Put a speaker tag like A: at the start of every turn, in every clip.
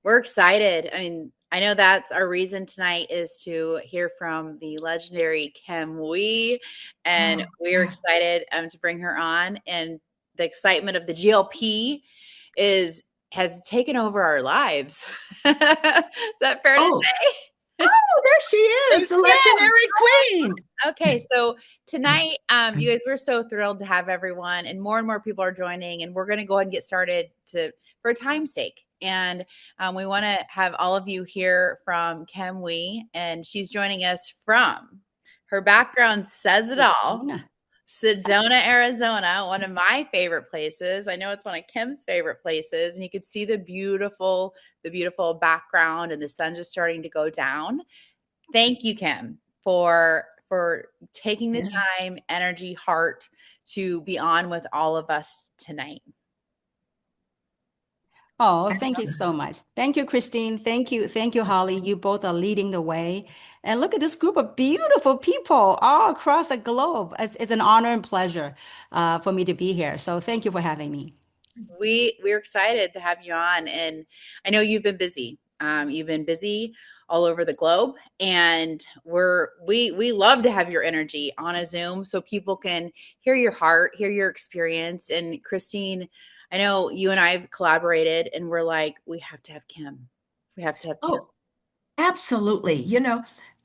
A: We're excited. I mean, I know that's our reason tonight is to hear from the legendary Kim Hui, and
B: Oh,
A: we're
B: yeah.
A: excited to bring her on. And the excitement of the GLP is has taken over our lives. Is that fair to
B: Oh,
A: say?
B: there she
A: There's
B: is, the
A: Kim.
B: legendary queen.
A: Okay, so tonight, you guys, we're so thrilled to have everyone, and more people are joining, and we're going to go ahead and get started to for time's sake. And we want to have all of you hear from Kim Hui, and she's joining us from her background says it all.
C: Sedona.
A: Sedona, Arizona, one of my favorite places. I know it's one of Kim's favorite places, and you could see the beautiful background, and the sun just starting to go down. Thank you, Kim, for taking the
B: Yes.
A: time, energy, heart to be on with all of us tonight.
C: Oh, thank you so much. Thank you, Christine. Thank you, Holly. You both are leading the way. And look at this group of beautiful people all across the globe. It's an honor and pleasure for me to be here. So thank you for having me.
A: We're excited to have you on, and I know you've been busy. You've been busy all over the globe, and we love to have your energy on a Zoom so people can hear your heart, hear your experience. And Christine, I know you and I have collaborated, and we're like, we have to have Kim. We have to have Kim.
B: Oh, absolutely.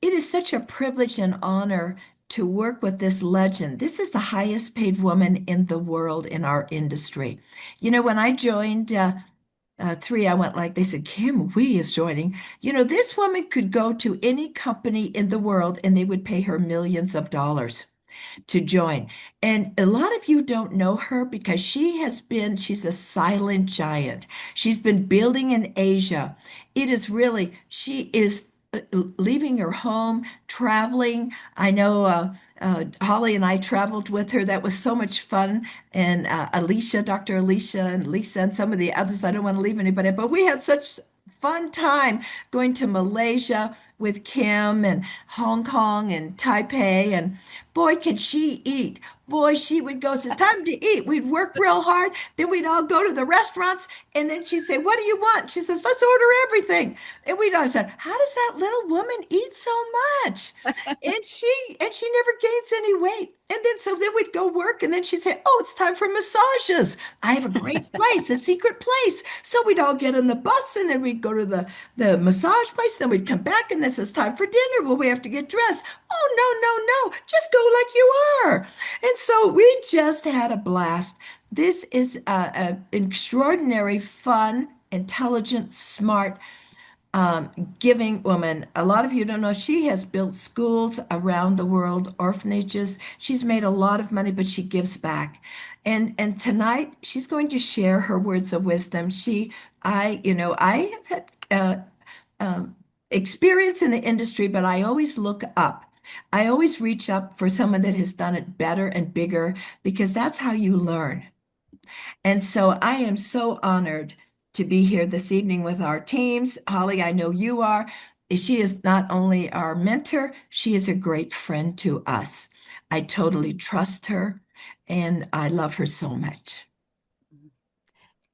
B: It is such a privilege and honor to work with this legend. This is the highest paid woman in the world in our industry. When I joined three, I went like, they said, Kim Hui is joining. This woman could go to any company in the world and they would pay her millions of dollars to join. And a lot of you don't know her because she's a silent giant. She's been building in Asia. She is leaving her home, traveling. I know Holly and I traveled with her. That was so much fun. And Dr. Alicia and Lisa and some of the others, I don't want to leave anybody, but we had such fun time going to Malaysia with Kim and Hong Kong and Taipei. And boy, can she eat. Boy, she would go, it's time to eat. We'd work real hard. Then we'd all go to the restaurants. And then she'd say, what do you want? She says, let's order everything. And we'd all say, how does that little woman eat so much? And she never gains any weight. And then we'd go work, and then she'd say, oh, it's time for massages. I have a great place, a secret place. So we'd all get on the bus, and then we'd go to the massage place. Then we'd come back, and this is time for dinner. Well, we have to get dressed. Oh, no, no, no. Just go like you are. And so we just had a blast. This is an extraordinary, fun, intelligent, smart, giving woman. A lot of you don't know she has built schools around the world, orphanages. She's made a lot of money, but she gives back. And tonight she's going to share her words of wisdom. I have had experience in the industry, but I always look up. I always reach up for someone that has done it better and bigger because that's how you learn. And so I am so honored to be here this evening with our teams. Holly, I know you are. She is not only our mentor, she is a great friend to us. I totally trust her and I love her so much.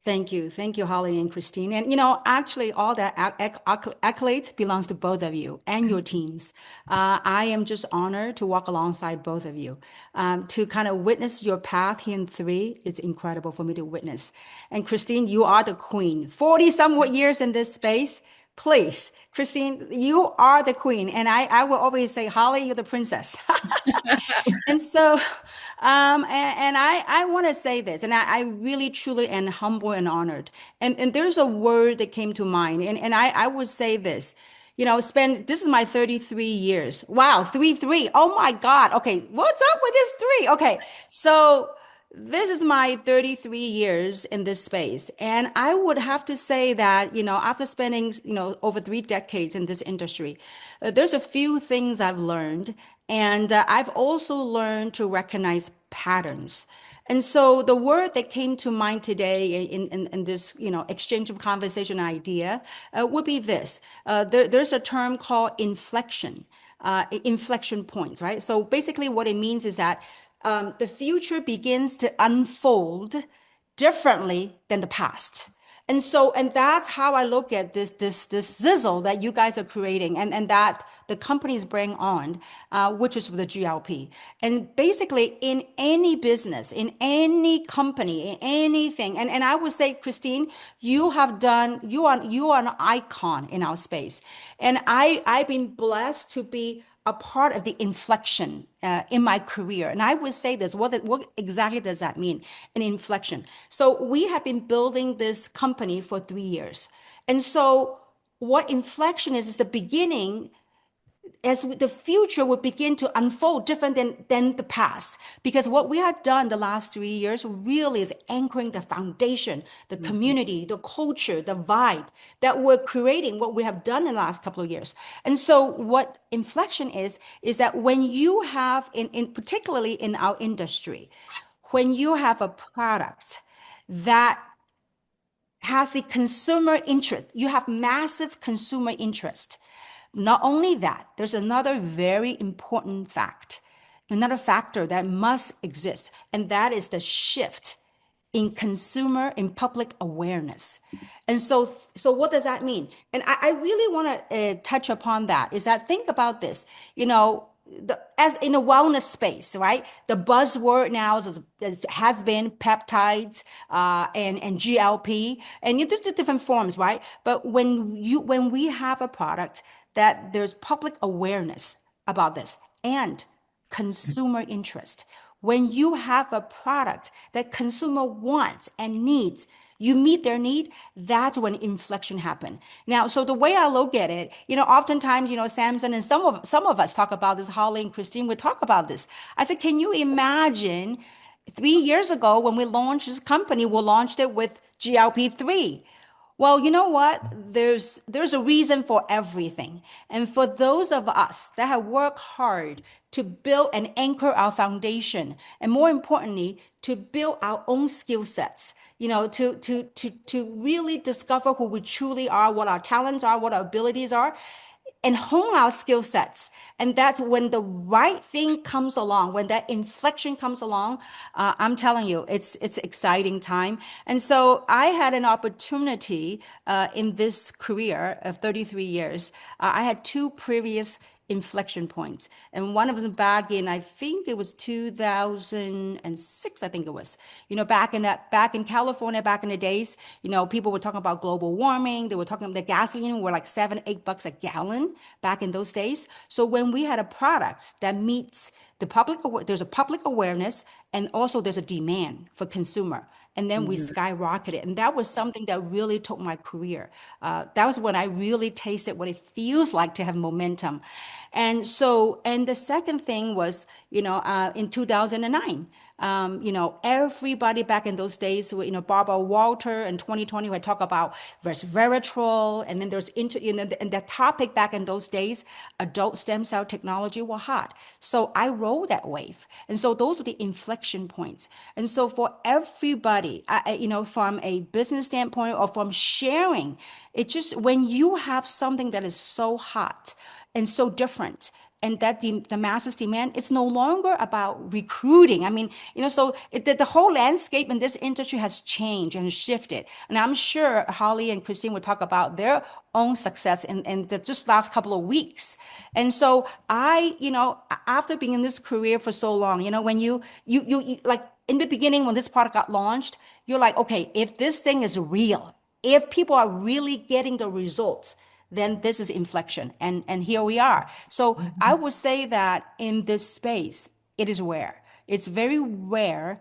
C: Thank you. Thank you, Holly and Christine. And actually, all that accolades belongs to both of you and your teams. I am just honored to walk alongside both of you. To kind of witness your path here in three, it's incredible for me to witness. And Christine, you are the queen. 40 somewhat years in this space. Please, Christine, you are the queen. And I will always say, Holly, you're the princess. And so, I want to say this, and I really, truly am humble and honored. And there's a word that came to mind, and I would say this, this is my 33 years. Wow, 3-3. Oh my God. Okay, what's up with this three? Okay, so this is my 33 years in this space. And I would have to say that, after spending, over 3 decades in this industry, there's a few things I've learned. And I've also learned to recognize patterns. And so the word that came to mind today in this, exchange of conversation idea would be this. There's a term called inflection, inflection points, right? So basically what it means is that the future begins to unfold differently than the past. And that's how I look at this sizzle that you guys are creating, and that the companies bring on, which is the GLP. And basically, in any business, in any company, in anything, and I would say, Christine, you are an icon in our space, and I've been blessed to be a part of the inflection in my career. And I would say this, what exactly does that mean? An inflection. So we have been building this company for 3 years. And so what inflection is the beginning as the future will begin to unfold different than the past. Because what we have done the last 3 years really is anchoring the foundation, the
A: Mhm.
C: community, the culture, the vibe that we're creating, what we have done in the last couple of years. And so what inflection is that when you have, in particularly in our industry, when you have a product that has the consumer interest, you have massive consumer interest. Not only that, there's another very important fact, another factor that must exist, and that is the shift in consumer in public awareness. And so what does that mean? And I really want to touch upon that, is that think about this, as in a wellness space, right? The buzzword now has been peptides, and GLP, and there's the different forms, right? But when we have a product that there's public awareness about this and consumer interest, when you have a product that consumer wants and needs, you meet their need, that's when inflection happen. Now, so the way I look at it, oftentimes, Samson and some of us talk about this, Holly and Christine would talk about this. I said, can you imagine 3 years ago when we launched this company, we launched it with GLP-3. Well, you know what? There's a reason for everything. And for those of us that have worked hard to build and anchor our foundation, and more importantly, to build our own skill sets, to really discover who we truly are, what our talents are, what our abilities are, and hone our skill sets. And that's when the right thing comes along, when that inflection comes along. I'm telling you, it's exciting time. And so I had an opportunity in this career of 33 years. I had two previous inflection points. And one of them back in, I think it was 2006, I think it was, back in California, back in the days, people were talking about global warming. They were talking about the gasoline were like $7, $8 a gallon back in those days. So when we had a product that meets the public, there's a public awareness, and also there's a demand for consumer. And then we
A: Mhm.
C: skyrocketed. And that was something that really took my career. That was when I really tasted what it feels like to have momentum. And the second thing was, in 2009, everybody back in those days, Barbara Walter in 2020, we talk about resveratrol, and then and the topic back in those days, adult stem cell technology were hot. So I rode that wave. And so those are the inflection points. And so for everybody, from a business standpoint or from sharing, it just, when you have something that is so hot and so different, and that the masses demand, it's no longer about recruiting. I mean, the whole landscape in this industry has changed and shifted. And I'm sure Holly and Christine will talk about their own success in the just last couple of weeks. And so after being in this career for so long, when you like in the beginning, when this product got launched, you're like, okay, if this thing is real, if people are really getting the results, then this is inflection. And here we are. So I would say that in this space, it is rare. It's very rare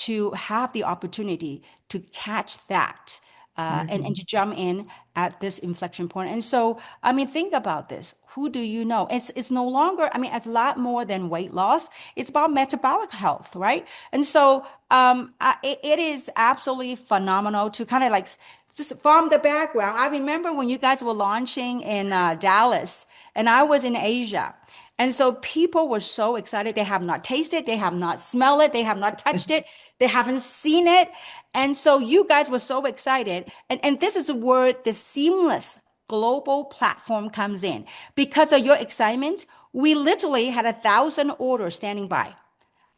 C: to have the opportunity to catch that and to jump in at this inflection point. And so, I mean, think about this. Who do you know? It's no longer, I mean, it's a lot more than weight loss. It's about metabolic health, right? And so it is absolutely phenomenal to kind of like just from the background. I remember when you guys were launching in Dallas, and I was in Asia. And so people were so excited. They have not tasted, they have not smelled it, they have not touched it, they haven't seen it. And so you guys were so excited. And this is where the seamless global platform comes in. Because of your excitement, we literally had 1,000 orders standing by.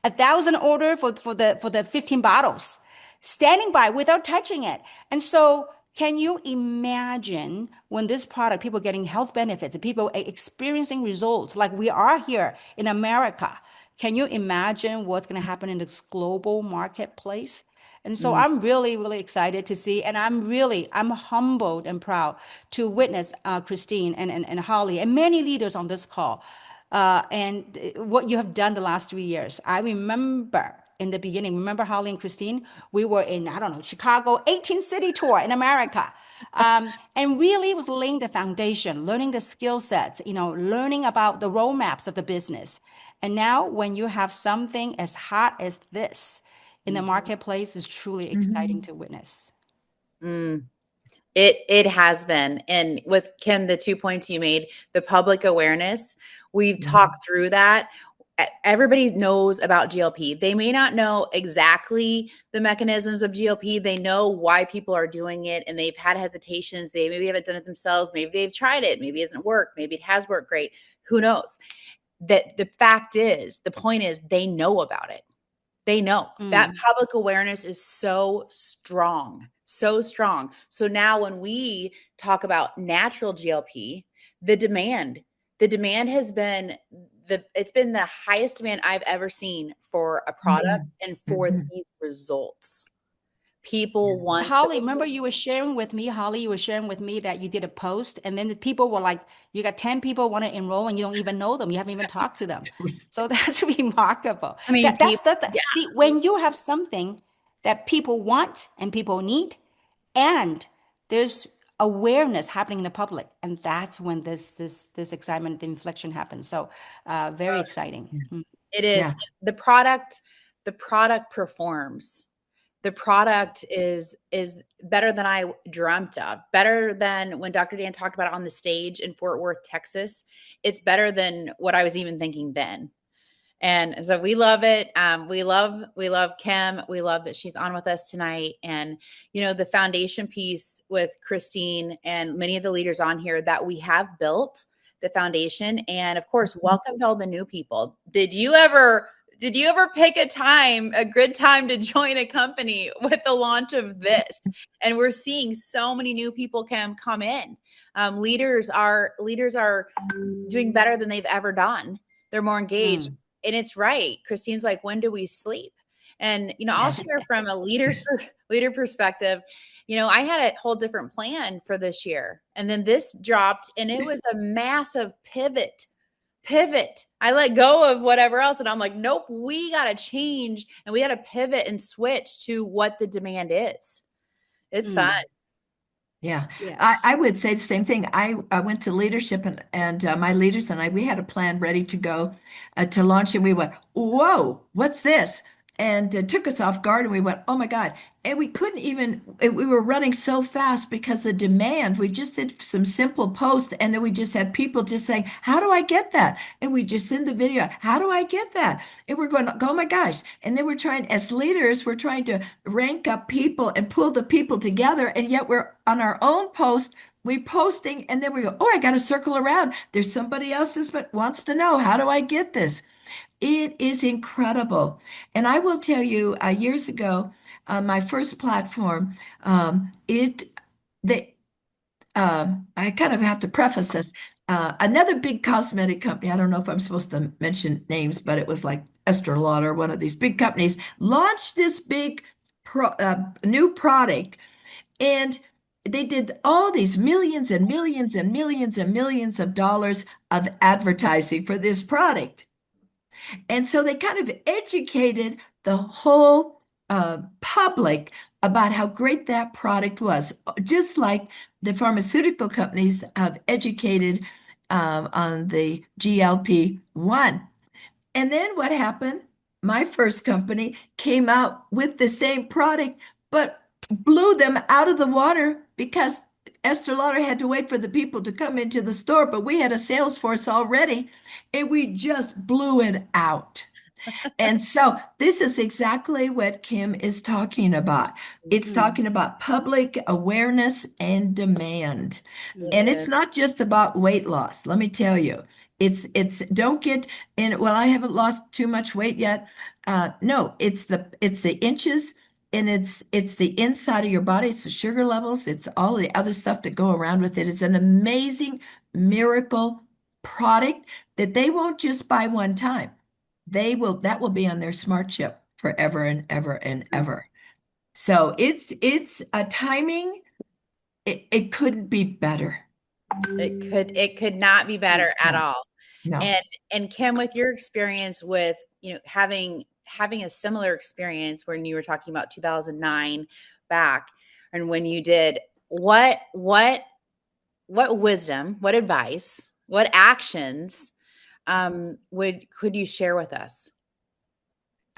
C: 1,000 order for the 15 bottles standing by without touching it. And so Can you imagine when this product, people getting health benefits, people experiencing results like we are here in America? Can you imagine what's going to happen in this global marketplace? And so
A: Mm.
C: I'm really, really excited to see, and I'm humbled and proud to witness Christine and Holly and many leaders on this call, and what you have done the last 3 years. I remember in the beginning, remember Holly and Christine? We were in, I don't know, Chicago, 18 city tour in America. And really was laying the foundation, learning the skill sets, learning about the roadmaps of the business. And now when you have something as hot as this in the marketplace, is truly exciting
B: Mhm.
C: to witness.
A: Mm. It has been. And with Kim, the 2 points you made, the public awareness, we've
B: Mhm.
A: talked through that. Everybody knows about GLP. They may not know exactly the mechanisms of GLP. They know why people are doing it and they've had hesitations. They maybe haven't done it themselves. Maybe they've tried it. Maybe it hasn't worked. Maybe it has worked great. Who knows? That the fact is, the point is they know about it. They know that
C: Mm.
A: public awareness is so strong, so strong. So now when we talk about natural GLP, the demand, the demand has been it's been the highest demand I've ever seen for a product
B: Mhm.
A: and for
B: Mhm.
A: these results. People
B: Yeah.
A: want
C: Holly,
A: the
C: remember you were sharing with me, Holly, you were sharing with me that you did a post and then the people were like, you got 10 people want to enroll and you don't even know them. You haven't even talked to them. So that's remarkable.
A: I mean,
C: That's
A: people,
C: the,
A: yeah,
C: see, when you have something that people want and people need, and there's awareness happening in the public, and that's when this excitement, the inflection happens. So very exciting.
B: Yeah.
C: Mm.
A: it is.
B: Yeah.
A: The product performs. The product is better than I dreamt of, better than when Dr. Dan talked about it on the stage in Fort Worth, Texas. It's better than what I was even thinking then. And so we love it. We love Kim. We love that she's on with us tonight. And the foundation piece with Christine and many of the leaders on here that we have built the foundation. And of course, welcome to all the new people. Did you ever pick a good time to join a company with the launch of this? And we're seeing so many new people come in. Leaders are doing better than they've ever done. They're more engaged.
C: Mm.
A: And it's right. Christine's like, when do we sleep? And I'll share from a leader perspective. I had a whole different plan for this year. And then this dropped and it was a massive pivot. I let go of whatever else and I'm like, nope, we got to change and we got to pivot and switch to what the demand is. It's fun.
C: Mm.
B: Yeah, I
C: Yes.
B: would say the same thing. I went to leadership and my leaders and I, we had a plan ready to go to launch and we went, whoa, what's this? And it took us off guard and we went, oh my God. And we couldn't even, we were running so fast because the demand, we just did some simple posts and then we just had people just saying, how do I get that? And we just send the video, how do I get that? And we're going, oh my gosh. And then we're trying, as leaders, we're trying to rank up people and pull the people together. And yet we're on our own post, we posting, and then we go, oh, I got to circle around. There's somebody else that wants to know, how do I get this? It is incredible. And I will tell you, years ago, my first platform, they, I kind of have to preface this. Another big cosmetic company, I don't know if I'm supposed to mention names, but it was like Esther Lauder, one of these big companies, launched this big new product. And they did all these millions and millions and millions and millions of dollars of advertising for this product. And so they kind of educated the whole public about how great that product was, just like the pharmaceutical companies have educated on the GLP-1. And then what happened? My first company came out with the same product, but blew them out of the water because Esther Lauder had to wait for the people to come into the store, but we had a sales force already, and we just blew it out. And so this is exactly what Kim is talking about. It's
C: Mm.
B: talking about public awareness and demand.
C: Mm.
B: And it's not just about weight loss, let me tell you. It's don't get in, well, I haven't lost too much weight yet. No, it's the inches and it's the inside of your body, it's the sugar levels, it's all the other stuff that go around with it. It's an amazing miracle product that they won't just buy one time. That will be on their smart chip forever and ever and ever. So it's a timing, it couldn't be better.
A: It could not be better at
B: No,
A: all.
B: no.
A: And Kim, with your experience with, having a similar experience when you were talking about 2009 back, and when you did, what wisdom, what advice, what actions would could you share with us?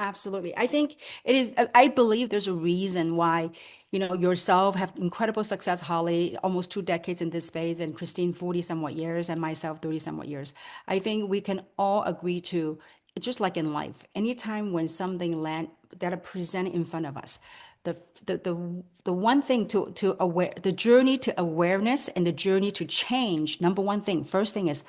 C: Absolutely. I think it is, I believe there's a reason why, yourself have incredible success, Holly, almost 2 decades in this space, and Christine, 40 somewhat years, and myself, 30 somewhat years. I think we can all agree to, just like in life, anytime when something land that are presented in front of us, the the one thing to aware, the journey to awareness and the journey to change, number one thing, first thing is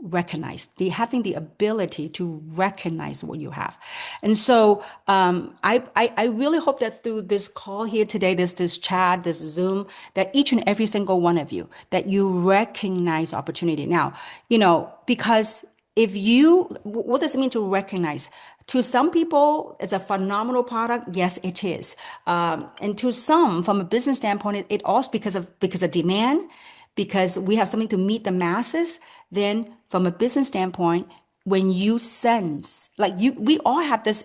C: recognize, the having the ability to recognize what you have. And so I really hope that through this call here today, this chat, this Zoom, that each and every single one of you, that you recognize opportunity now, because if you, what does it mean to recognize? To some people, it's a phenomenal product. Yes, it is. And to some, from a business standpoint, it also because of demand, because we have something to meet the masses. Then from a business standpoint, when you sense, like we all have this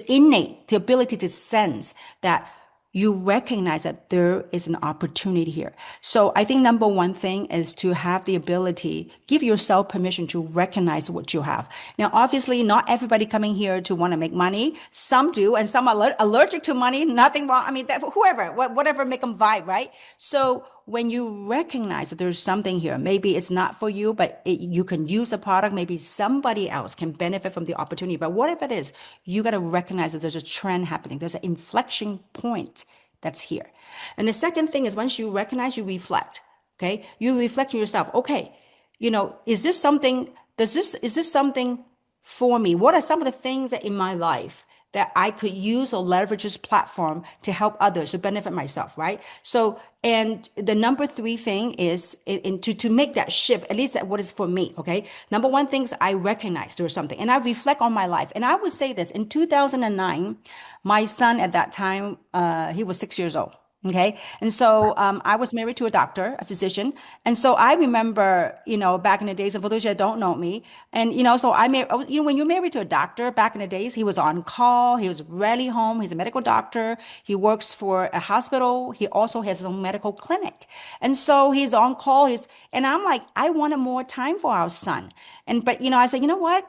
C: innate the ability to sense that you recognize that there is an opportunity here. So I think number one thing is to have the ability, give yourself permission to recognize what you have. Now, obviously, not everybody coming here to want to make money. Some do, and some are allergic to money. Nothing wrong. I mean, whoever, whatever make them vibe, right? So when you recognize that there's something here, maybe it's not for you, but you can use a product. Maybe somebody else can benefit from the opportunity. But whatever it is, you got to recognize that there's a trend happening. There's an inflection point that's here. And the second thing is once you recognize, you reflect. Okay. You reflect on yourself. Okay. Is this something, is this something for me? What are some of the things that in my life that I could use or leverage this platform to help others, to benefit myself, right? So, and the number three thing is to make that shift, at least that what is for me, okay? Number one thing is I recognize there was something and I reflect on my life. And I would say this, in 2009, my son at that time, he was 6 years old. Okay. And so I was married to a doctor, a physician. And so I remember, back in the days, and for those that don't know me, and, so when you're married to a doctor back in the days, he was on call. He was rarely home. He's a medical doctor. He works for a hospital. He also has his own medical clinic. And so he's on call. And I'm like, I wanted more time for our son. But, I said, you know what?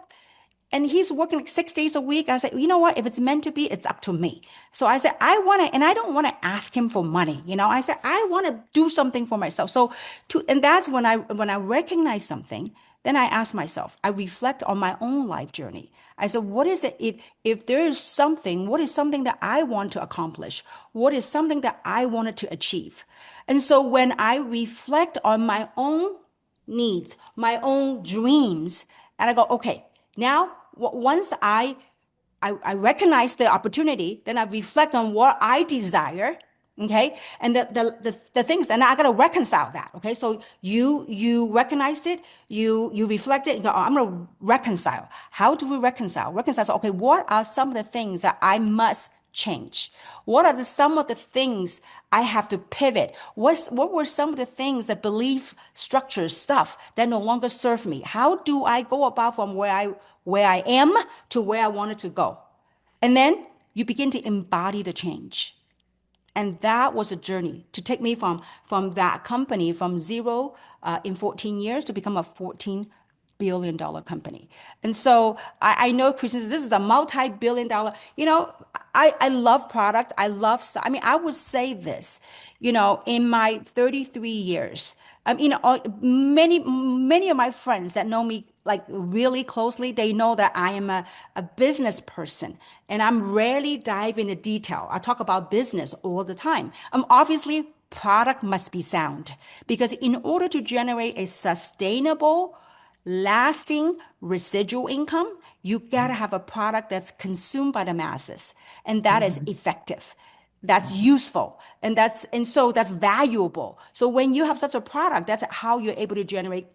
C: And he's working like 6 days a week. I said, you know what? If it's meant to be, it's up to me. So I said, I want to, and I don't want to ask him for money. I said, I want to do something for myself. And that's when I recognize something, then I ask myself, I reflect on my own life journey. I said, what is it? If there is something, what is something that I want to accomplish? What is something that I wanted to achieve? And so when I reflect on my own needs, my own dreams, and I go, okay, now once I recognize the opportunity, then I reflect on what I desire. Okay. And the things, and I gotta reconcile that. Okay. So you recognized it, you reflected, and go, oh, I'm gonna reconcile. How do we reconcile? Reconcile. So, okay, what are some of the things that I must change? What are some of the things I have to pivot? What were some of the things, that belief structures, stuff that no longer serve me? How do I go about from where I am to where I wanted to go? And then you begin to embody the change. And that was a journey to take me from that company, from zero in 14 years to become a $14 billion company. And so I know, Christian, this is a multi-billion-dollar, I love product. I would say this, in my 33 years, many of my friends that know me like really closely, they know that I am a business person and I'm rarely dive into detail. I talk about business all the time. Obviously, product must be sound because in order to generate a sustainable, lasting residual income, You got to have a product that's consumed by the masses and that is
B: Mhm.
C: effective. That's useful and so that's valuable. So when you have such a product, that's how you're able to generate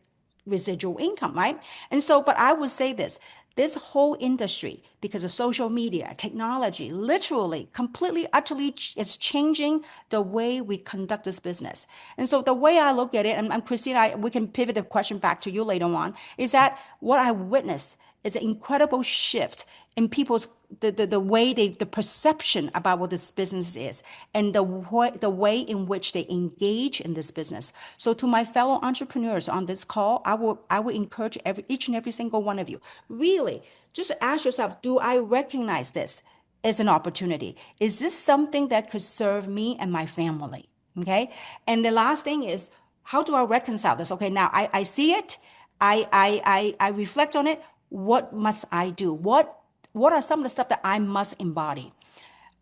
C: residual income, right? And so, but I would say this whole industry, because of social media, technology, literally, completely, utterly is changing the way we conduct this business. And so the way I look at it, and Christine, we can pivot the question back to you later on, is that what I witness is an incredible shift in people's the way the perception about what this business is and the way in which they engage in this business. So to my fellow entrepreneurs on this call, I would encourage each and every single one of you, really just ask yourself, do I recognize this as an opportunity? Is this something that could serve me and my family? Okay. And the last thing is, how do I reconcile this? Okay, now I see it, I reflect on it. What must I do? What are some of the stuff that I must embody?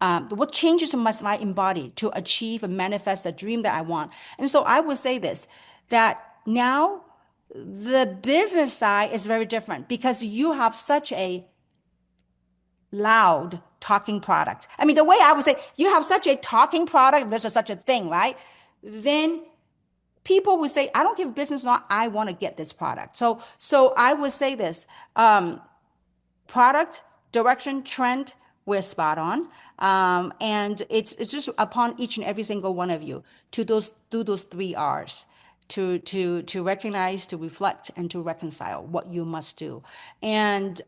C: What changes must I embody to achieve and manifest the dream that I want? And so I would say this, that now the business side is very different because you have such a loud talking product. I mean, the way I would say, you have such a talking product, there's such a thing, right? Then people would say, I don't give business, not I want to get this product. So I would say this, product, direction, trend, we're spot on. And it's just upon each and every single one of you to do those three R's. To recognize, to reflect, and to reconcile what you must do, and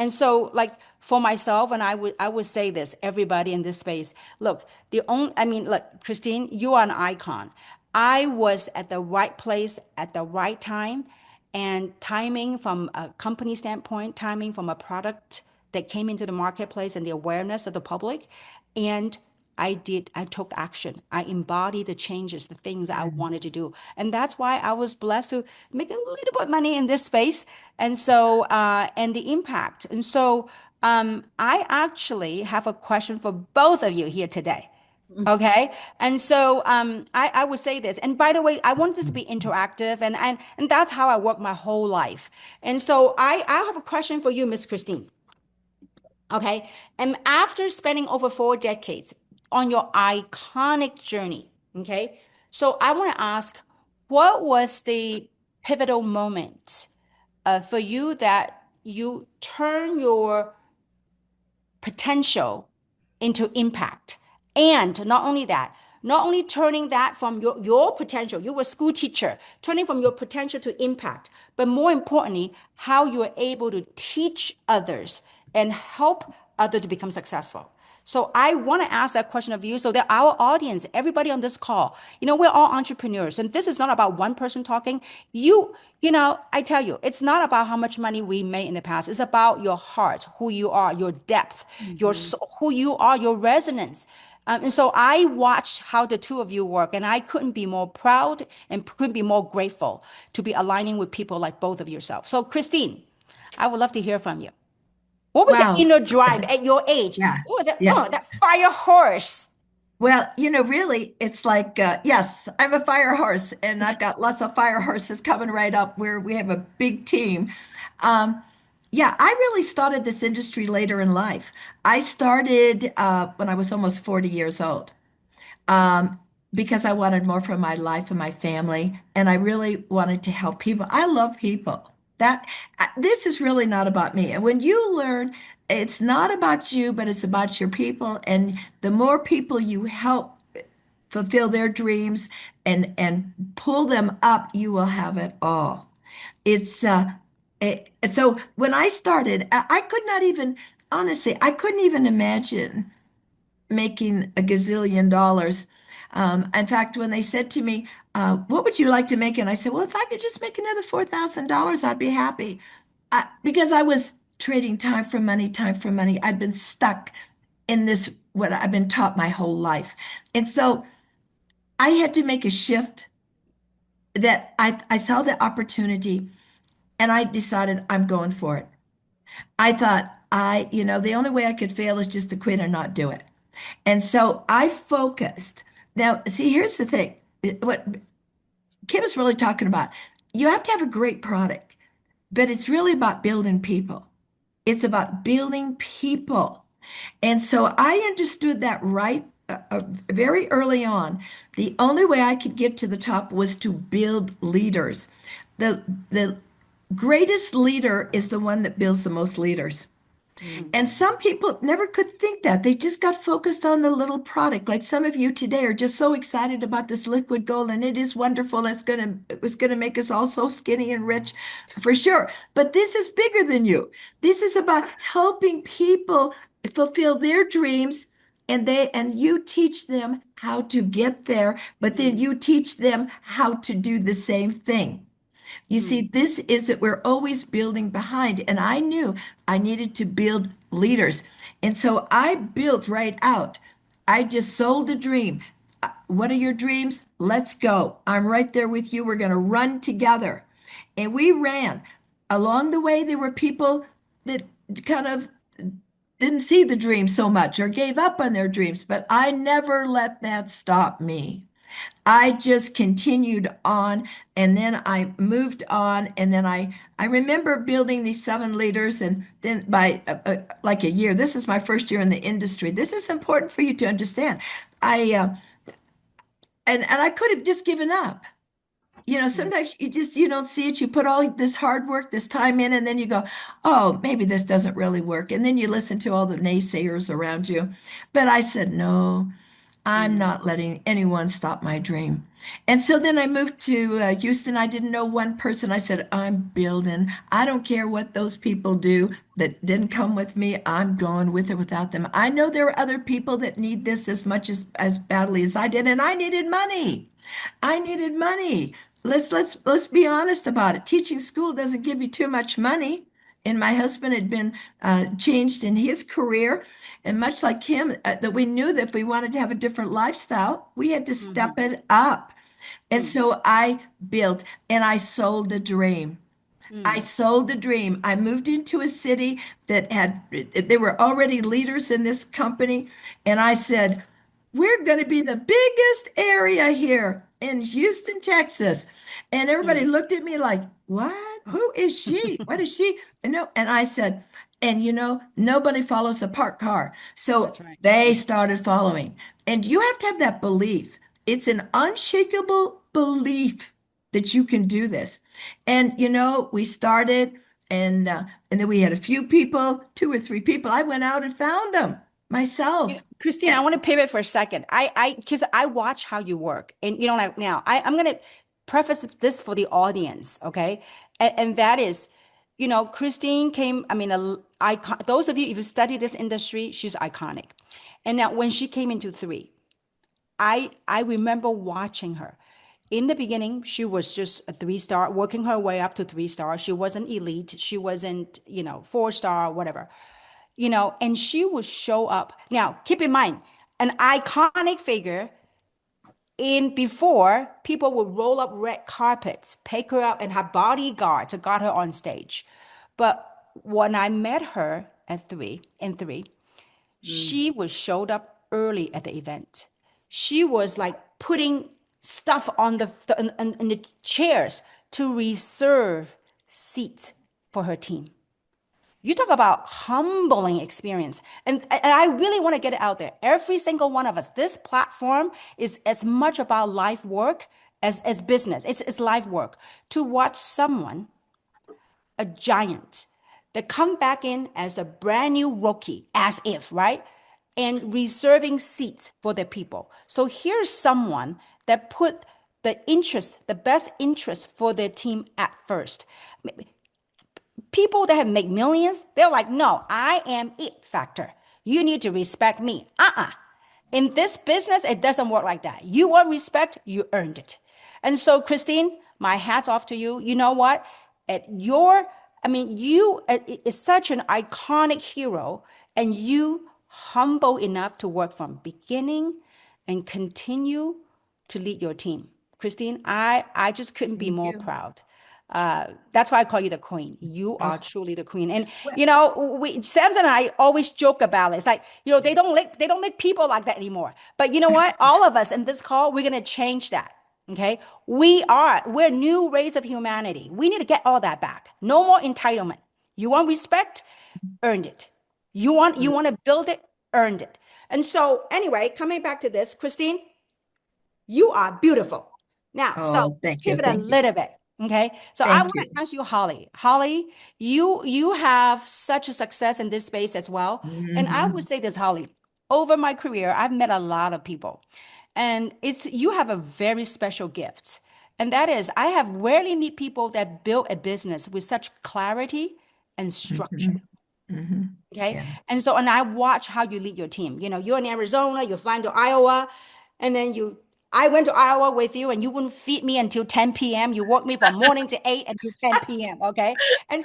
C: so like for myself, and I would say this, everybody in this space, look, I mean, look, Christine, you are an icon. I was at the right place at the right time, and timing from a company standpoint, timing from a product that came into the marketplace and the awareness of the public. And I took action. I embodied the changes, the things that I wanted to do. And that's why I was blessed to make a little bit of money in this space. And so, and the impact. And so, I actually have a question for both of you here today. Okay. And so I would say this. And by the way, I want this to be interactive and that's how I work my whole life. And so I have a question for you, Miss Christine. Okay. And after spending over 4 decades on your iconic journey, okay, so I want to ask, what was the pivotal moment for you that you turn your potential into impact? And not only that, not only turning that from your potential, you were a school teacher, turning from your potential to impact, but more importantly, how you are able to teach others and help others to become successful. So I want to ask that question of you so that our audience, everybody on this call, we're all entrepreneurs and this is not about one person talking. I tell you, it's not about how much money we made in the past. It's about your heart, who you are, your depth,
A: Mhm.
C: who you are, your resonance. And so I watched how the two of you work, and I couldn't be more proud and couldn't be more grateful to be aligning with people like both of yourself. So, Christine, I would love to hear from you. What was that
B: Wow.
C: inner drive at your age?
B: Yeah.
C: What was that?
B: Yeah.
C: Oh, that fire horse.
B: Well, really, it's like, yes, I'm a fire horse, and I've got lots of fire horses coming right up where we have a big team. Um, yeah, I really started this industry later in life. I started when I was almost 40 years old um, because I wanted more for my life and my family, and I really wanted to help people. I love people. This is really not about me. And when you learn, it's not about you, but it's about your people, and the more people you help fulfill their dreams and pull them up, you will have it all. It's so when I started, I could not even honestly, I couldn't even imagine making a gazillion dollars. In fact, when they said to me, "What would you like to make?" and I said, "Well, if I could just make another $4,000, I'd be happy," because I was trading time for money. I'd been stuck in this what I've been taught my whole life, and so I had to make a shift. That I saw the opportunity, and I decided I'm going for it. I thought the only way I could fail is just to quit or not do it. And so I focused. Now, see, here's the thing. What Kim is really talking about, you have to have a great product, but it's really about building people. It's about building people. And so I understood that very early on. The only way I could get to the top was to build leaders. The greatest leader is the one that builds the most leaders.
A: Mm.
B: And some people never could think that. They just got focused on the little product. Like some of you today are just so excited about this liquid gold, and it is wonderful. It's gonna make us all so skinny and rich for sure. But this is bigger than you. This is about helping people fulfill their dreams, and you teach them how to get there, but then
A: Mm.
B: you teach them how to do the same thing. You
A: Mm.
B: see, this is that we're always building behind. And I knew I needed to build leaders. And so I built right out. I just sold the dream. What are your dreams? Let's go. I'm right there with you. We're going to run together. And we ran. Along the way, there were people that kind of didn't see the dream so much or gave up on their dreams, but I never let that stop me. I just continued on, and then I moved on, and then I remember building these seven leaders, and then by like a year, this is my first year in the industry. This is important for you to understand. I and I could have just given up.
A: Mm.
B: Sometimes you don't see it. You put all this hard work, this time in, and then you go, oh, maybe this doesn't really work. And then you listen to all the naysayers around you. But I said, no. I'm
A: Mm.
B: not letting anyone stop my dream. And so then I moved to Houston. I didn't know one person. I said, I'm building. I don't care what those people do that didn't come with me. I'm going with or without them. I know there are other people that need this as much as badly as I did, and I needed money. I needed money. Let's be honest about it. Teaching school doesn't give you too much money. And my husband had been changed in his career, and much like him, that we knew that if we wanted to have a different lifestyle, we had to
A: Mhm.
B: step it up. And
A: Mm.
B: so I built and I sold the dream. I
A: Mm.
B: sold the dream. I moved into a city that there were already leaders in this company. And I said, we're going to be the biggest area here in Houston, Texas. And everybody
A: Mm.
B: looked at me like, what? Who is she? What is she? And I said, and nobody follows a parked car. So
A: That's right.
B: they started following. And you have to have that belief. It's an unshakable belief that you can do this. And we started, and then we had a few people, two or three people. I went out and found them myself.
C: Christine,
B: And
C: I want to pivot for a second. Because I watch how you work, and like now, I'm going to preface this for the audience, okay? And that is, Christine came. I mean, icon. Those of you if you study this industry, she's iconic. And now, when she came into three, I remember watching her. In the beginning, she was just a 3-star, working her way up to 3-star. She wasn't elite. She wasn't, 4-star, whatever. And she would show up. Now, keep in mind, an iconic figure in before, people would roll up red carpets, pick her up, and have bodyguards to guard her on stage. But when I met her at in three,
A: Mm.
C: she was showed up early at the event. She was like putting stuff on on the chairs to reserve seats for her team. You talk about humbling experience. And I really want to get it out there. Every single one of us, this platform is as much about life work as business. It's life work. To watch someone, a giant, that come back in as a brand new rookie, as if, right? And reserving seats for their people. So here's someone that put the best interest for their team at first. People that have made millions, they're like, no, I am it factor. You need to respect me. In this business, it doesn't work like that. You want respect, you earned it. And so, Christine, my hat's off to you. You know what? You is such an iconic hero, and you humble enough to work from beginning and continue to lead your team. Christine, I just couldn't be
B: thank
C: more
B: you.
C: proud. That's why I call you the queen. You are
B: Oh,
C: truly the queen. And
B: well,
C: Samson and I always joke about it. It's like, they don't make people like that anymore. But you know what? All of us in this call, we're gonna change that. Okay. We're new race of humanity. We need to get all that back. No more entitlement. You want respect? earned it. You want to build it, earned it. And so anyway, coming back to this, Christine, you are beautiful. Now, so
B: Oh,
C: let's
B: thank you.
C: pivot a
B: Thank you.
C: little bit. Okay. So I
B: Thank
C: want to
B: you.
C: ask you, Holly. Holly, you have such a success in this space as well. And I would
B: Hmm.
C: say this, Holly, over my career, I've met a lot of people. And it's you have a very special gift. And that is I have rarely meet people that build a business with such clarity and structure.
B: Hmm. Hmm.
C: Okay.
B: Yeah.
C: And I watch how you lead your team. You're in Arizona, you're flying to Iowa, and then I went to Iowa with you and you wouldn't feed me until 10 p.m. You worked me from morning to 8 until 10 p.m. Okay. And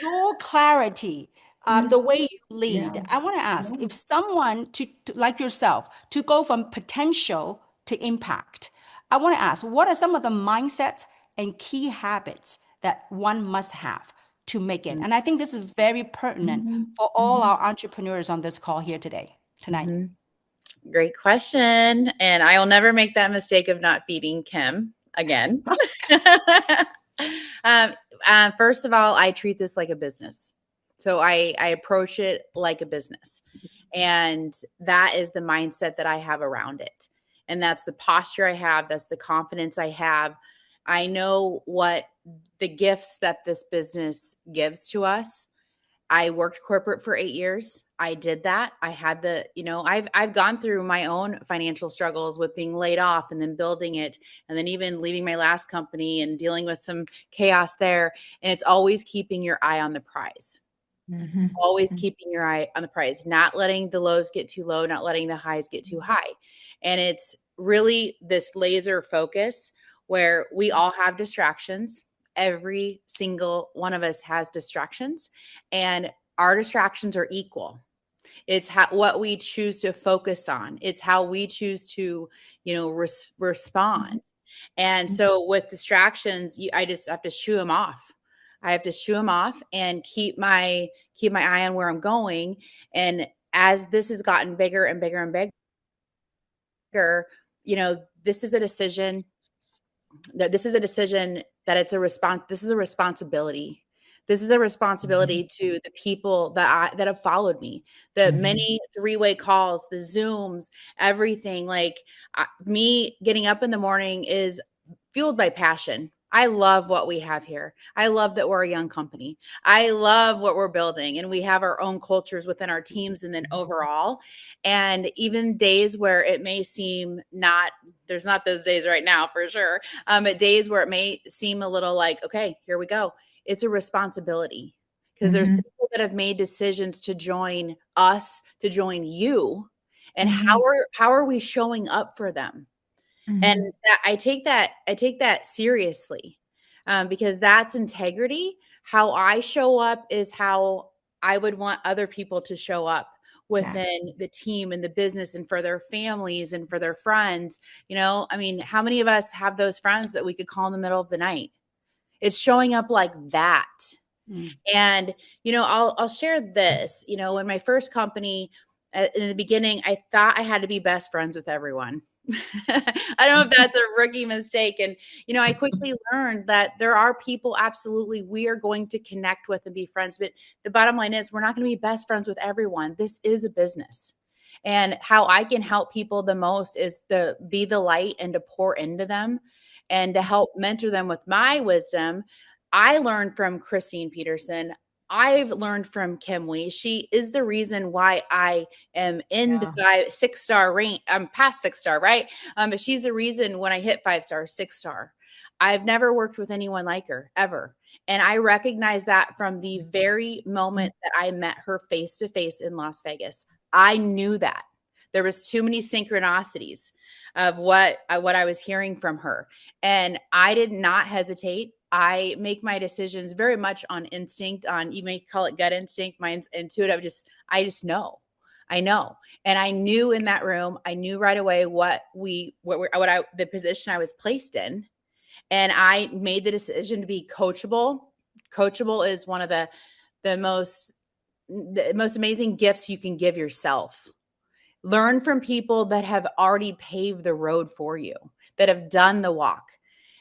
C: your clarity, the way you
B: Yeah.
C: lead, I want to ask
B: Yeah.
C: if someone like yourself to go from potential to impact, I want to ask what are some of the mindsets and key habits that one must have to make it? And I think this is very pertinent
B: Hmm.
C: for all
B: Hmm.
C: our entrepreneurs on this call here tonight.
A: Mhm. Great question. And I will never make that mistake of not feeding Kim again. um, First of all, I treat this like a business. So I approach it like a business. And that is the mindset that I have around it. And that's the posture I have. That's the confidence I have. I know what the gifts that this business gives to us. I worked corporate for 8 years. I did that. I had I've gone through my own financial struggles with being laid off and then building it and then even leaving my last company and dealing with some chaos there. And it's always keeping your eye on the prize.
B: Hmm.
A: Always keeping your eye on the prize, not letting the lows get too low, not letting the highs get too high. And it's really this laser focus where we all have distractions. Every single one of us has distractions, and our distractions are equal. It's what we choose to focus on. It's how we choose to, respond. And so with distractions, I just have to shoo them off. I have to shoo them off and keep my eye on where I'm going. And as this has gotten bigger and bigger and bigger, this is a decision that it's a response. This is a responsibility. This is a
B: Hmm.
A: responsibility to the people that have followed me, the
B: Hmm.
A: many three-way calls, the Zooms, everything. Like me getting up in the morning is fueled by passion. I love what we have here. I love that we're a young company. I love what we're building, and we have our own cultures within our teams and then overall. And even days where it may seem not, there's not those days right now for sure, but days where it may seem a little like, okay, here we go. It's a responsibility because there's
B: Hmm.
A: people that have made decisions to join us, to join you. And
B: Hmm.
A: how are we showing up for them? And
B: Hmm.
A: I take that seriously, because that's integrity. How I show up is how I would want other people to show up
B: Exactly.
A: within the team and the business and for their families and for their friends. I mean, how many of us have those friends that we could call in the middle of the night? It's showing up like that.
C: Mm.
A: And I'll share this. In my first company, in the beginning, I thought I had to be best friends with everyone. I don't know if that's a rookie mistake. And I quickly learned that there are people absolutely we are going to connect with and be friends. But the bottom line is we're not going to be best friends with everyone. This is a business. And how I can help people the most is to be the light and to pour into them and to help mentor them with my wisdom. I learned from Christine Peterson. I've learned from Kim Hui. She is the reason why I am in the
B: Yeah.
A: 6-star range. I'm past 6-star, right? But she's the reason when I hit 5-star, 6-star. I've never worked with anyone like her ever. And I recognize that from the very moment that I met her face to face in Las Vegas. I knew that there was too many synchronicities of what I was hearing from her. And I did not hesitate. I make my decisions very much on instinct, on you may call it gut instinct, mine's intuitive. I just know. I know. And I knew in that room, I knew right away the position I was placed in. And I made the decision to be coachable. Coachable is one of the most amazing gifts you can give yourself. Learn from people that have already paved the road for you, that have done the walk,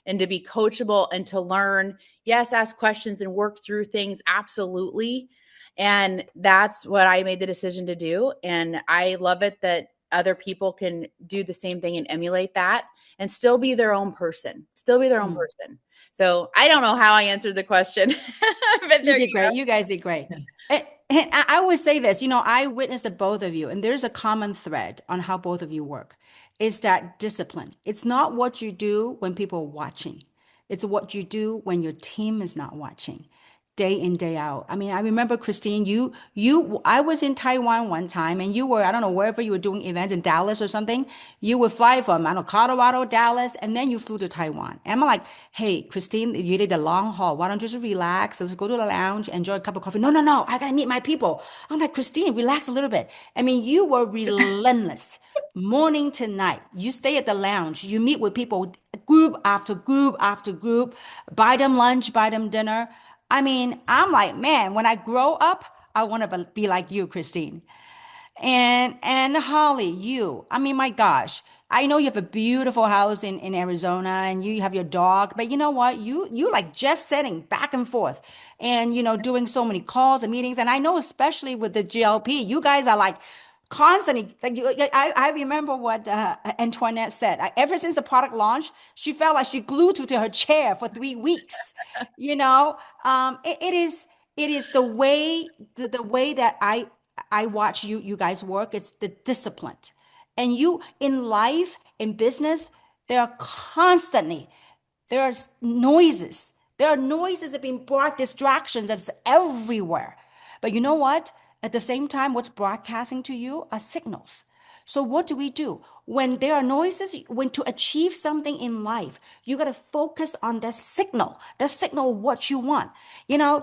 A: and to be coachable and to learn. Yes, ask questions and work through things. Absolutely. And that's what I made the decision to do. And I love it that other people can do the same thing and emulate that and still be their own person, still be their own
C: Mm.
A: person. So I don't know how I answered the question, but
C: You
A: there
C: did
A: you
C: great. You guys did great. And I would say this, I witnessed the both of you, and there's a common thread on how both of you work. It's that discipline. It's not what you do when people are watching. It's what you do when your team is not watching, day in, day out. I mean, I remember Christine, I was in Taiwan one time, and you were, I don't know, wherever you were doing events in Dallas or something. You would fly from, I don't know, Colorado, Dallas, and then you flew to Taiwan. And I'm like, hey, Christine, you did a long haul. Why don't you just relax? Let's go to the lounge, enjoy a cup of coffee. No, no, no, I gotta meet my people. I'm like, Christine, relax a little bit. I mean, you were relentless. Morning to night, you stay at the lounge, you meet with people, group after group after group, buy them lunch, buy them dinner. I mean, I'm like, man, when I grow up, I want to be like you, Christine. And Holly, you, I mean, my gosh, I know you have a beautiful house in Arizona and you have your dog, but you know what? You like just sitting back and forth and doing so many calls and meetings. And I know especially with the GLP, you guys are like constantly like I remember what Antoinette said. Ever since the product launched, she felt like she glued to her chair for 3 weeks. You know, it is the way that I watch you guys work. It's the discipline. And you in life, in business, there are constantly there are noises. There are noises that are being brought, distractions that's everywhere. But you know what? At the same time, what's broadcasting to you are signals. So what do we do? When there are noises, when to achieve something in life, you got to focus on the signal what you want.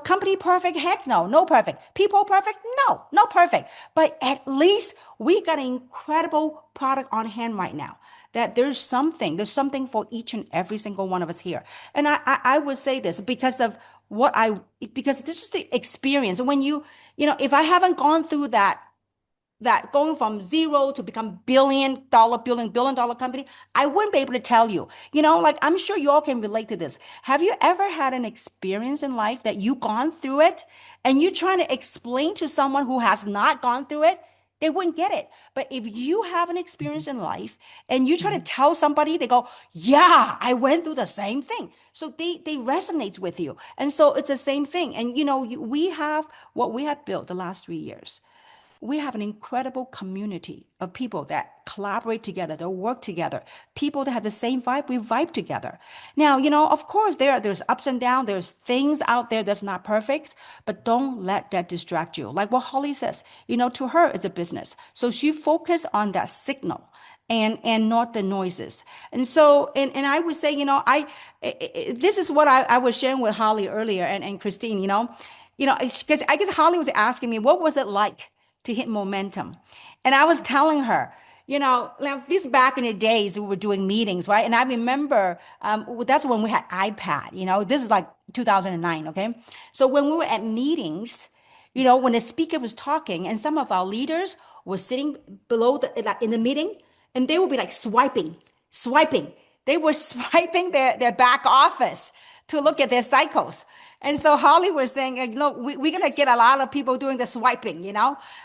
C: Company perfect? Heck no, no perfect. People perfect? No, no perfect. But at least we got an incredible product on hand right now that there's something for each and every single one of us here. And I would say this because this is the experience. And when if I haven't gone through that going from zero to become billion dollar company, I wouldn't be able to tell you. Like I'm sure you all can relate to this. Have you ever had an experience in life that you gone through it and you're trying to explain to someone who has not gone through it? They wouldn't get it. But if you have an experience in life and you try to tell somebody, they go, yeah, I went through the same thing. So they resonate with you. And so it's the same thing. And we have what we have built the last 3 years. We have an incredible community of people that collaborate together, that work together, people that have the same vibe. We vibe together. Now, of course, there's ups and downs. There's things out there that's not perfect, but don't let that distract you. Like what Holly says, to her, it's a business. So she focused on that signal and not the noises. And so, and I would say, this is what I was sharing with Holly earlier and Christine, because I guess Holly was asking me, what was it like to hit momentum? And I was telling her, now this back in the days we were doing meetings, right? And I remember that's when we had iPad. This is like 2009. Okay, so when we were at meetings, when the speaker was talking, and some of our leaders were sitting below like in the meeting, and they would be like swiping. They were swiping their back office to look at their cycles. And so Holly was saying, we're going to get a lot of people doing the swiping.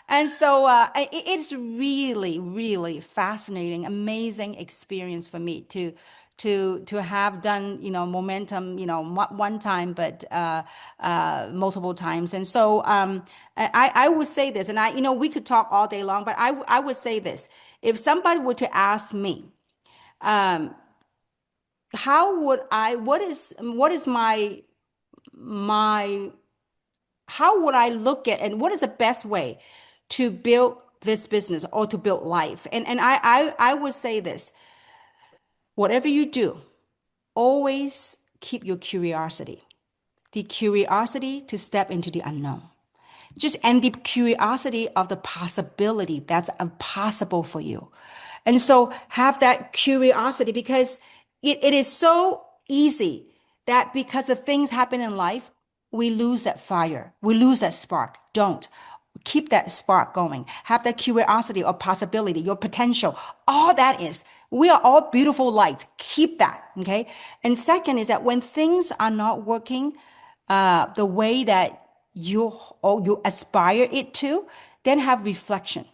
C: And so it's really, really fascinating, amazing experience for me to have done, momentum, one time, but multiple times. And so I would say this, and we could talk all day long, but I would say this. If somebody were to ask me, how would what is my how would I look at and what is the best way to build this business or to build life? And I would say this, whatever you do, always keep your curiosity, the curiosity to step into the unknown. Just and the curiosity of the possibility that's impossible for you. And so have that curiosity because it is so easy that because of things happen in life, we lose that fire. We lose that spark. Don't. Keep that spark going. Have that curiosity or possibility, your potential. All that is. We are all beautiful lights. Keep that. Okay. And second is that when things are not working the way that you aspire it to, then have reflection,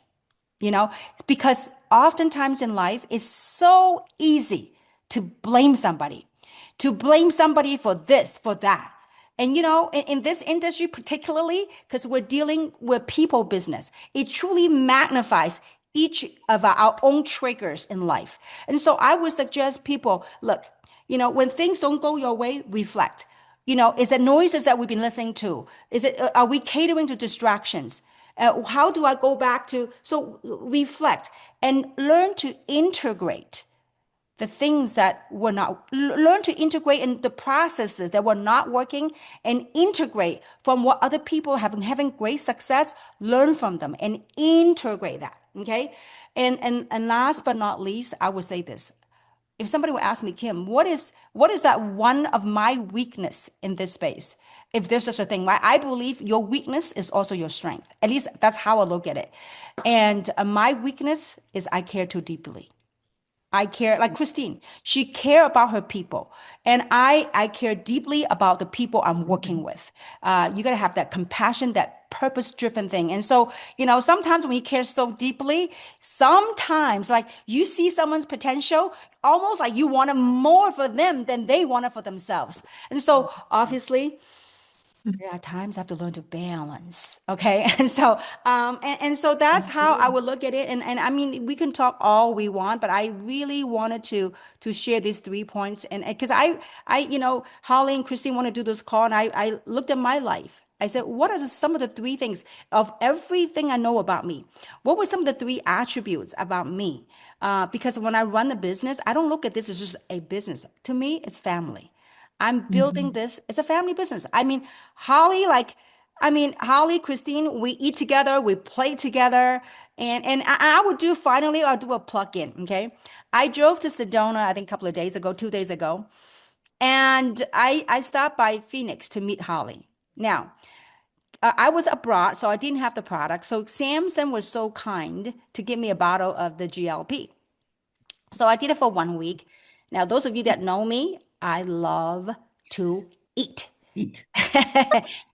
C: you know, because oftentimes in life it's so easy to blame somebody, for this, for that. And you know, in this industry, particularly because we're dealing with people business, it truly magnifies each of our own triggers in life. And so I would suggest people, look, you know, when things don't go your way, reflect. You know, is it noises that we've been listening to? Is it, are we catering to distractions? How do I go back to, so reflect and learn to integrate the things that were not, learn to integrate in the processes that were not working, and integrate from what other people have been having great success, learn from them and integrate that. Okay. And last but not least, I would say this. If somebody would ask me, Kim, what is that one of my weakness in this space? If there's such a thing, right? I believe your weakness is also your strength. At least that's how I look at it. And my weakness is I care too deeply. I care, like Christine, she care about her people, and I care deeply about the people I'm working with. You gotta have that compassion, that purpose-driven thing. And so, you know, sometimes when you care so deeply, sometimes like you see someone's potential, almost like you want it more for them than they want it for themselves. And so, obviously, there are times I have to learn to balance. Okay. And so, and so that's how I would look at it. And I mean, we can talk all we want, but I really wanted to share these 3 points. And because you know, Holly and Christine want to do this call, and I looked at my life. I said, what are some of the 3 things of everything I know about me? What were some of the 3 attributes about me? Because when I run the business, I don't look at this as just a business. To me, it's family. I'm building this. It's a family business. I mean, Holly, Christine, we eat together, we play together. And I would do, finally, I'll do a plug-in. Okay. I drove to Sedona, I think a couple of days ago, 2 days ago. And I stopped by Phoenix to meet Holly. Now, I was abroad, so I didn't have the product. So Samson was so kind to give me a bottle of the GLP. So I did it for 1 week. Now, those of you that know me, I love to eat.
B: Eat.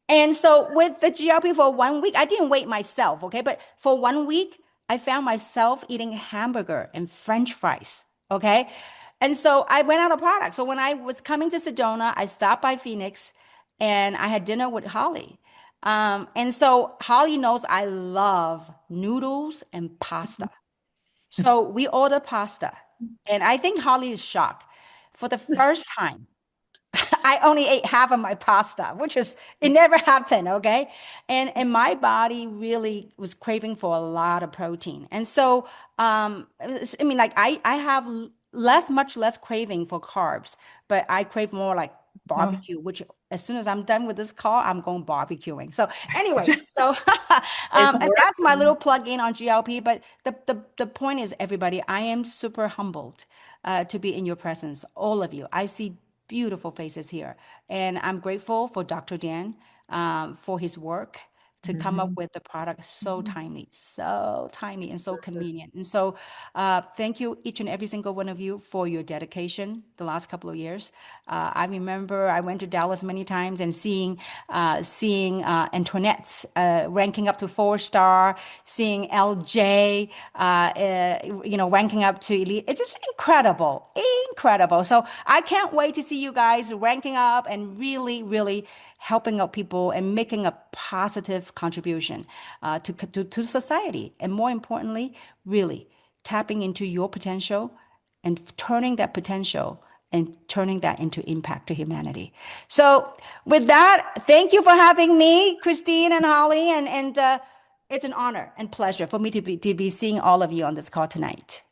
C: And so with the GLP for 1 week, I didn't wait myself, okay? But for 1 week, I found myself eating hamburger and French fries, okay? And so I went out of product. So when I was coming to Sedona, I stopped by Phoenix and I had dinner with Holly. And so Holly knows I love noodles and pasta. So we ordered pasta. And I think Holly is shocked. For the first time, I only ate half of my pasta, which is, it never happened, okay? And my body really was craving for a lot of protein. And so, I mean, like I have much less craving for carbs, but I crave more like
B: Oh,
C: barbecue, which as soon as I'm done with this call, I'm going barbecuing. So anyway, so
A: It's
C: and that's my
A: working.
C: little plug in on GLP. But the point is, everybody, I am super humbled to be in your presence, all of you. I see beautiful faces here, and I'm grateful for Dr. Dan for his work to come up
B: mhm.
C: with the product so timely and so convenient. And so thank you, each and every single one of you, for your dedication the last couple of years. I remember I went to Dallas many times and seeing Antoinette's ranking up to 4-star, seeing LJ, you know, ranking up to elite. It's just incredible, incredible. So I can't wait to see you guys ranking up and really, really helping out people and making a positive contribution to society. And more importantly, really tapping into your potential and turning that potential and turning that into impact to humanity. So with that, thank you for having me, Christine and Holly, and it's an honor and pleasure for me to be seeing all of you on this call tonight.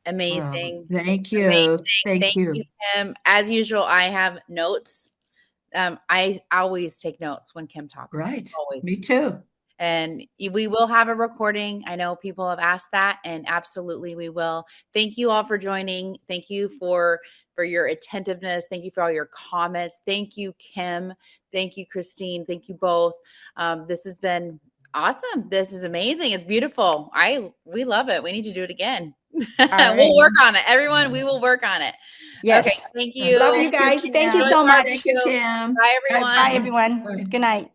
A: Amazing.
B: Thank you.
A: Amazing.
B: Thank
A: Thank you,
B: you.
A: Kim. As usual, I have notes. I always take notes when Kim talks,
B: Right. Me
A: always.
B: too.
A: And we will have a recording. I know people have asked that, and absolutely we will. Thank you all for joining. Thank you for your attentiveness. Thank you for all your comments. Thank you, Kim. Thank you, Christine. Thank you both. This has been awesome. This is amazing. It's beautiful. We love it. We need to do it again.
C: All right.
A: We'll work on it. Everyone, we will work on it. Okay.
C: Yes.
A: Thank
C: Love
A: you.
C: you
B: Thank you,
C: guys. Thank you
A: Enjoy
B: Kim.
C: so
B: Thank
C: much.
A: barbecue.
B: you, Kim.
A: Bye,
B: Bye
C: Bye,
A: everyone.
B: bye.
C: everyone.
B: Bye.
C: Good night.